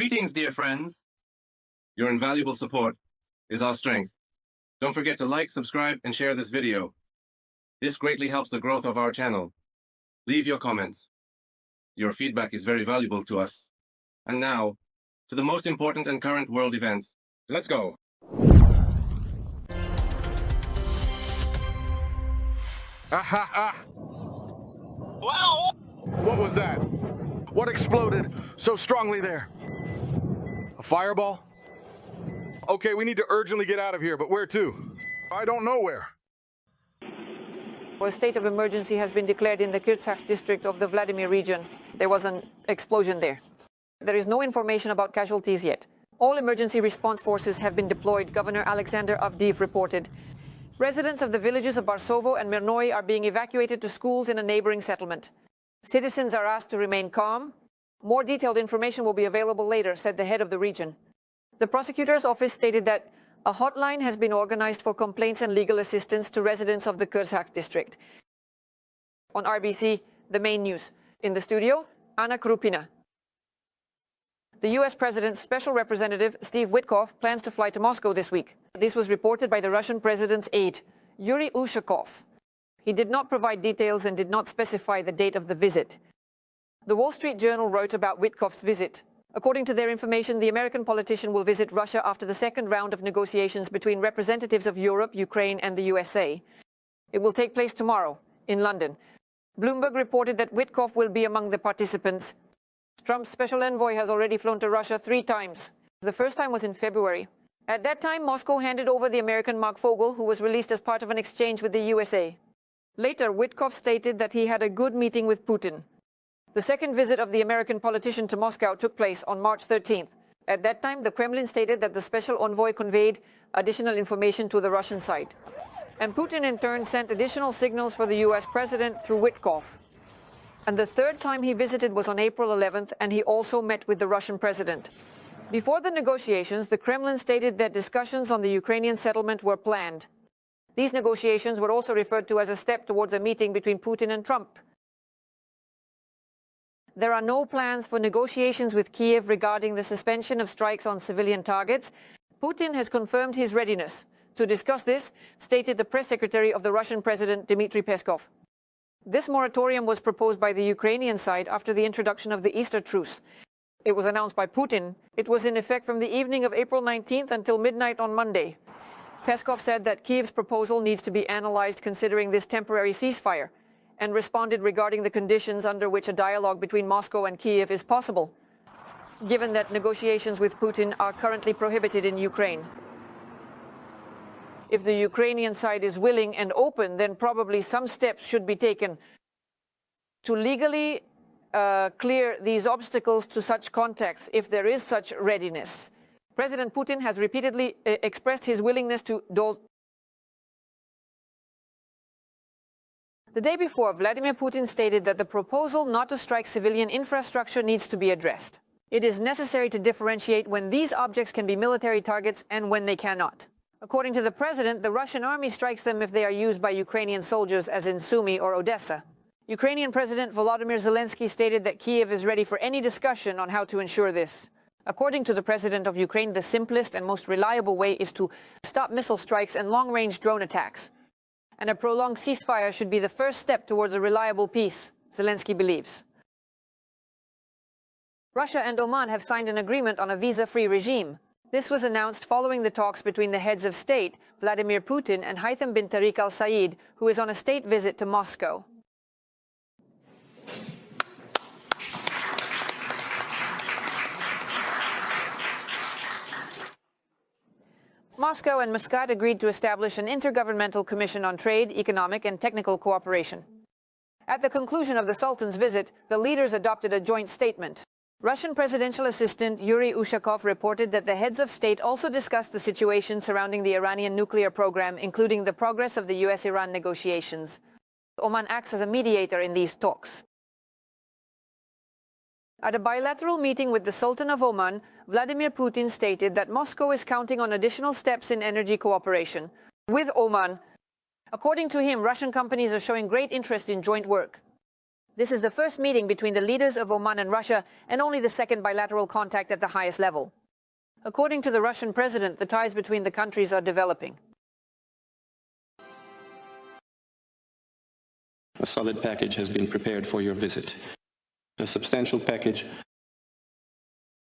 Greetings, dear friends. Your invaluable support is our strength. Don't forget to like, subscribe, and share this video. This greatly helps the growth of our channel. Leave your comments. Your feedback is very valuable to us. And now, to the most important and current world events. Let's go. Wow! What was that? What exploded so strongly there? A fireball? Okay, we need to urgently get out of here, but where to? I don't know where. A state of emergency has been declared in the Kirtsak district of the Vladimir region. There was an explosion there. There is no information about casualties yet. All emergency response forces have been deployed, Governor Alexander Avdiyev reported. Residents of the villages of Barsovo and Mirnoy are being evacuated to schools in a neighboring settlement. Citizens are asked to remain calm. More detailed information will be available later, said the head of the region. The prosecutor's office stated that a hotline has been organized for complaints and legal assistance to residents of the Kirtsak district. On RBC, the main news. In the studio, Anna Krupina. The U.S. President's special representative, Steve Witkoff, plans to fly to Moscow this week. This was reported by the Russian president's aide, Yuri Ushakov. He did not provide details and did not specify the date of the visit. The Wall Street Journal wrote about Witkoff's visit. According to their information, the American politician will visit Russia after the second round of negotiations between representatives of Europe, Ukraine, and the USA. It will take place tomorrow in London. Bloomberg reported that Witkoff will be among the participants. Trump's special envoy has already flown to Russia 3 times. The first time was in February. At that time, Moscow handed over the American Mark Fogel, who was released as part of an exchange with the USA. Later, Witkoff stated that he had a good meeting with Putin. The second visit of the American politician to Moscow took place on March 13th. At that time, the Kremlin stated that the special envoy conveyed additional information to the Russian side. And Putin in turn sent additional signals for the US president through Witkoff. And the third time he visited was on April 11th, and he also met with the Russian president. Before the negotiations, the Kremlin stated that discussions on the Ukrainian settlement were planned. These negotiations were also referred to as a step towards a meeting between Putin and Trump. There are no plans for negotiations with Kiev regarding the suspension of strikes on civilian targets. Putin has confirmed his readiness to discuss this, stated the press secretary of the Russian president, Dmitry Peskov. This moratorium was proposed by the Ukrainian side after the introduction of the Easter truce. It was announced by Putin. It was in effect from the evening of April 19th until midnight on Monday. Peskov said that Kiev's proposal needs to be analyzed considering this temporary ceasefire, and responded regarding the conditions under which a dialogue between Moscow and Kiev is possible, given that negotiations with Putin are currently prohibited in Ukraine. If the Ukrainian side is willing and open, then probably some steps should be taken to legally clear these obstacles to such contacts, if there is such readiness. President Putin has repeatedly expressed his willingness to The day before, Vladimir Putin stated that the proposal not to strike civilian infrastructure needs to be addressed. It is necessary to differentiate when these objects can be military targets and when they cannot. According to the president, the Russian army strikes them if they are used by Ukrainian soldiers, as in Sumy or Odessa. Ukrainian President Volodymyr Zelensky stated that Kiev is ready for any discussion on how to ensure this. According to the president of Ukraine, the simplest and most reliable way is to stop missile strikes and long-range drone attacks. And a prolonged ceasefire should be the first step towards a reliable peace, Zelensky believes. Russia and Oman have signed an agreement on a visa-free regime. This was announced following the talks between the heads of state, Vladimir Putin and Haytham bin Tariq al-Said, who is on a state visit to Moscow. Moscow and Muscat agreed to establish an intergovernmental commission on trade, economic and technical cooperation. At the conclusion of the Sultan's visit, the leaders adopted a joint statement. Russian presidential assistant Yuri Ushakov reported that the heads of state also discussed the situation surrounding the Iranian nuclear program, including the progress of the US-Iran negotiations. Oman acts as a mediator in these talks. At a bilateral meeting with the Sultan of Oman, Vladimir Putin stated that Moscow is counting on additional steps in energy cooperation with Oman. According to him, Russian companies are showing great interest in joint work. This is the first meeting between the leaders of Oman and Russia, and only the second bilateral contact at the highest level. According to the Russian president, the ties between the countries are developing. A solid package has been prepared for your visit. A substantial package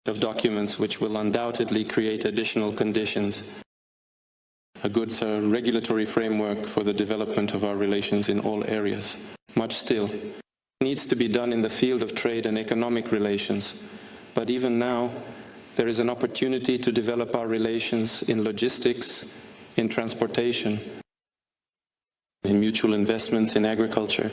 of documents which will undoubtedly create additional conditions. A good regulatory framework for the development of our relations in all areas. Much still needs to be done in the field of trade and economic relations. But even now, there is an opportunity to develop our relations in logistics, in transportation, in mutual investments in agriculture.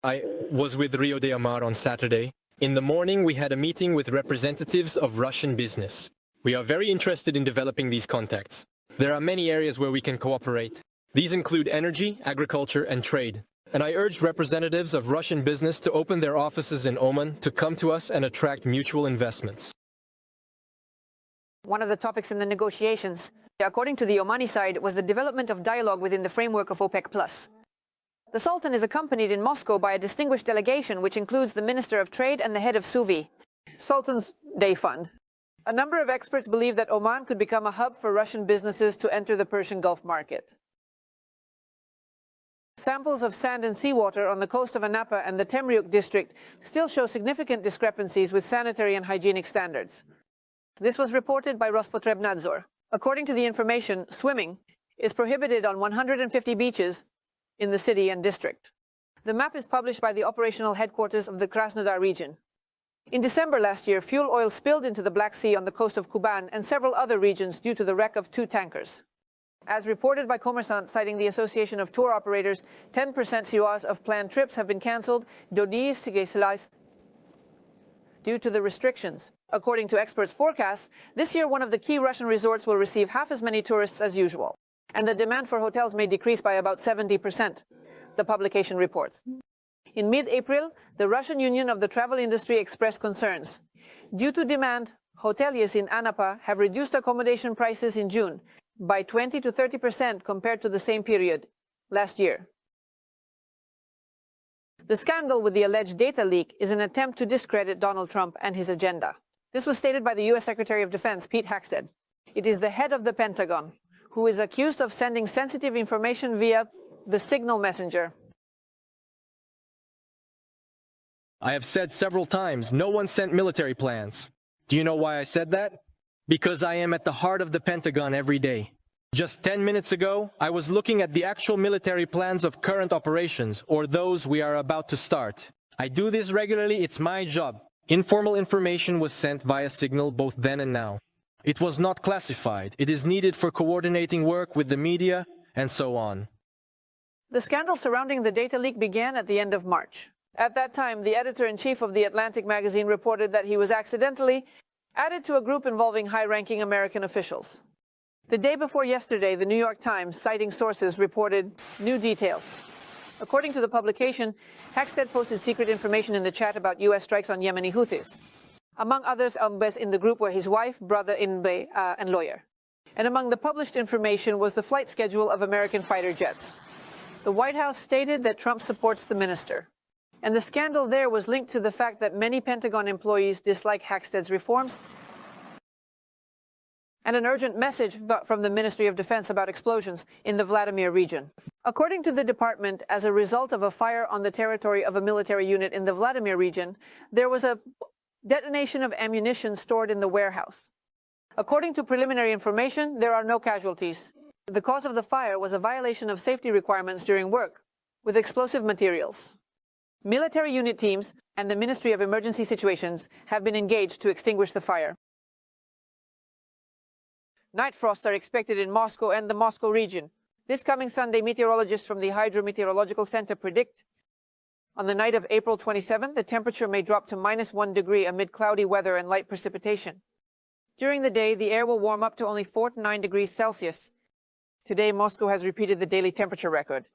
I was with Rio de Amar on Saturday. In the morning, we had a meeting with representatives of Russian business. We are very interested in developing these contacts. There are many areas where we can cooperate. These include energy, agriculture, and trade. And I urged representatives of Russian business to open their offices in Oman to come to us and attract mutual investments. One of the topics in the negotiations, according to the Omani side, was the development of dialogue within the framework of OPEC+. The Sultan is accompanied in Moscow by a distinguished delegation which includes the Minister of Trade and the head of SUVI, Sultan's Day Fund. A number of experts believe that Oman could become a hub for Russian businesses to enter the Persian Gulf market. Samples of sand and seawater on the coast of Anapa and the Temriuk district still show significant discrepancies with sanitary and hygienic standards. This was reported by Rospotrebnadzor. According to the information, swimming is prohibited on 150 beaches in the city and district. The map is published by the operational headquarters of the Krasnodar region. In December last year, fuel oil spilled into the Black Sea on the coast of Kuban and several other regions due to the wreck of 2 tankers. As reported by Kommersant, citing the Association of Tour Operators, 10% COAs of planned trips have been cancelled due to the restrictions. According to experts' forecasts, this year one of the key Russian resorts will receive half as many tourists as usual, and the demand for hotels may decrease by about 70%, the publication reports. In mid-April, the Russian Union of the Travel Industry expressed concerns. Due to demand, hoteliers in Anapa have reduced accommodation prices in June by 20 to 30% compared to the same period last year. The scandal with the alleged data leak is an attempt to discredit Donald Trump and his agenda. This was stated by the U.S. Secretary of Defense, Pete Hegseth. It is the head of the Pentagon who is accused of sending sensitive information via the signal messenger. I have said several times, no one sent military plans. Do you know why I said that? Because I am at the heart of the Pentagon every day. Just 10 minutes ago, I was looking at the actual military plans of current operations, or those we are about to start. I do this regularly, it's my job. Informal information was sent via signal both then and now. It was not classified. It is needed for coordinating work with the media, and so on. The scandal surrounding the data leak began at the end of March. At that time, the editor-in-chief of The Atlantic magazine reported that he was accidentally added to a group involving high-ranking American officials. The day before yesterday, the New York Times, citing sources, reported new details. According to the publication, Hegseth posted secret information in the chat about U.S. strikes on Yemeni Houthis. Among others, Umbes in the group were his wife, brother, and lawyer. And among the published information was the flight schedule of American fighter jets. The White House stated that Trump supports the minister. And the scandal there was linked to the fact that many Pentagon employees dislike Hegseth's reforms and an urgent message from the Ministry of Defense about explosions in the Vladimir region. According to the department, as a result of a fire on the territory of a military unit in the Vladimir region, there was a detonation of ammunition stored in the warehouse. According to preliminary information, there are no casualties. The cause of the fire was a violation of safety requirements during work with explosive materials. Military unit teams and the Ministry of Emergency Situations have been engaged to extinguish the fire. Night frosts are expected in Moscow and the Moscow region. This coming Sunday, meteorologists from the Hydrometeorological Center predict on the night of April 27th, the temperature may drop to -1 degree amid cloudy weather and light precipitation. During the day, the air will warm up to only 4 to 9 degrees Celsius. Today, Moscow has repeated the daily temperature record.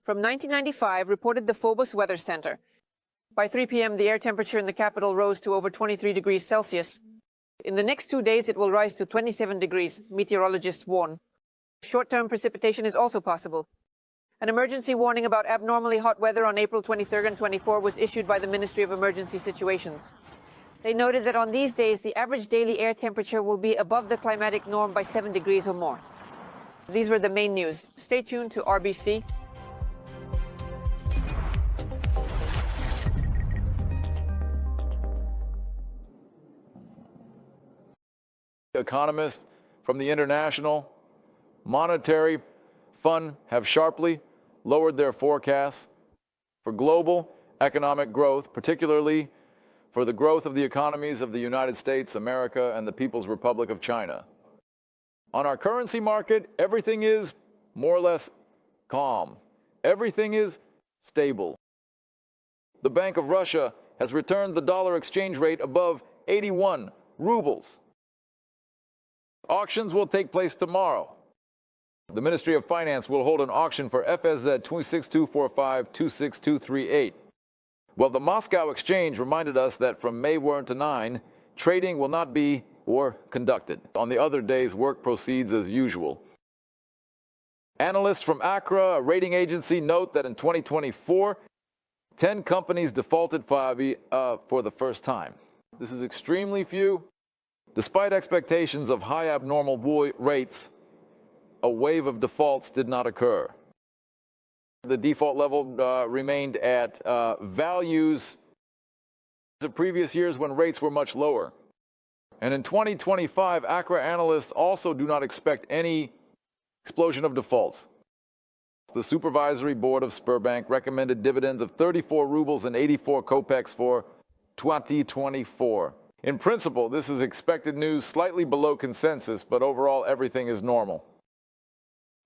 From 1995, reported the Phobos Weather Center. By 3 p.m., the air temperature in the capital rose to over 23 degrees Celsius. In the next 2 days, it will rise to 27 degrees, meteorologists warn. Short-term precipitation is also possible. An emergency warning about abnormally hot weather on April 23rd and 24 was issued by the Ministry of Emergency Situations. They noted that on these days, the average daily air temperature will be above the climatic norm by 7 degrees or more. These were the main news. Stay tuned to RBC. Economists from the International Monetary Fund have sharply lowered their forecasts for global economic growth, particularly for the growth of the economies of the United States, America, and the People's Republic of China. On our currency market, everything is more or less calm. Everything is stable. The Bank of Russia has returned the dollar exchange rate above 81 rubles. Auctions will take place tomorrow. The Ministry of Finance will hold an auction for FSZ 26245-26238. Well, the Moscow exchange reminded us that from May 1 to 9, trading will not be or conducted. On the other days, work proceeds as usual. Analysts from ACRA, a rating agency, note that in 2024, 10 companies defaulted for the first time. This is extremely few. Despite expectations of high abnormal rates, a wave of defaults did not occur. The default level remained at values of previous years when rates were much lower. And in 2025, ACRA analysts also do not expect any explosion of defaults. The Supervisory Board of Sberbank recommended dividends of 34 rubles and 84 kopecks for 2024. In principle, this is expected news slightly below consensus, but overall everything is normal.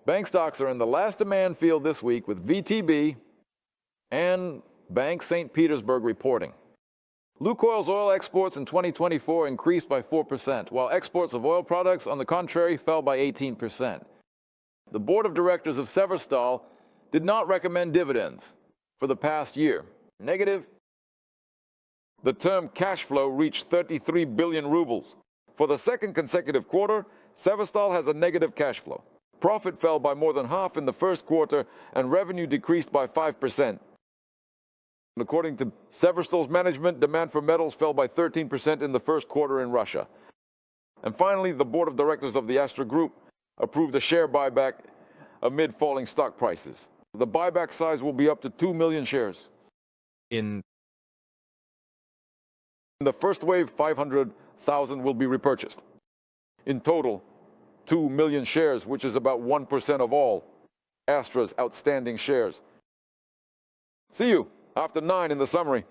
Bank stocks are in the last demand field this week with VTB and Bank St. Petersburg reporting. Lukoil's oil exports in 2024 increased by 4%, while exports of oil products, on the contrary, fell by 18%. The board of directors of Severstal did not recommend dividends for the past year. Negative. The term cash flow reached 33 billion rubles. For the second consecutive quarter, Severstal has a negative cash flow. Profit fell by more than half in the first quarter, and revenue decreased by 5%. According to Severstal's management, demand for metals fell by 13% in the first quarter in Russia. And finally, the board of directors of the Astra Group approved a share buyback amid falling stock prices. The buyback size will be up to 2 million shares. In the first wave, 500,000 will be repurchased. In total, 2 million shares, which is about 1% of all Astra's outstanding shares. See you after 9 in the summary.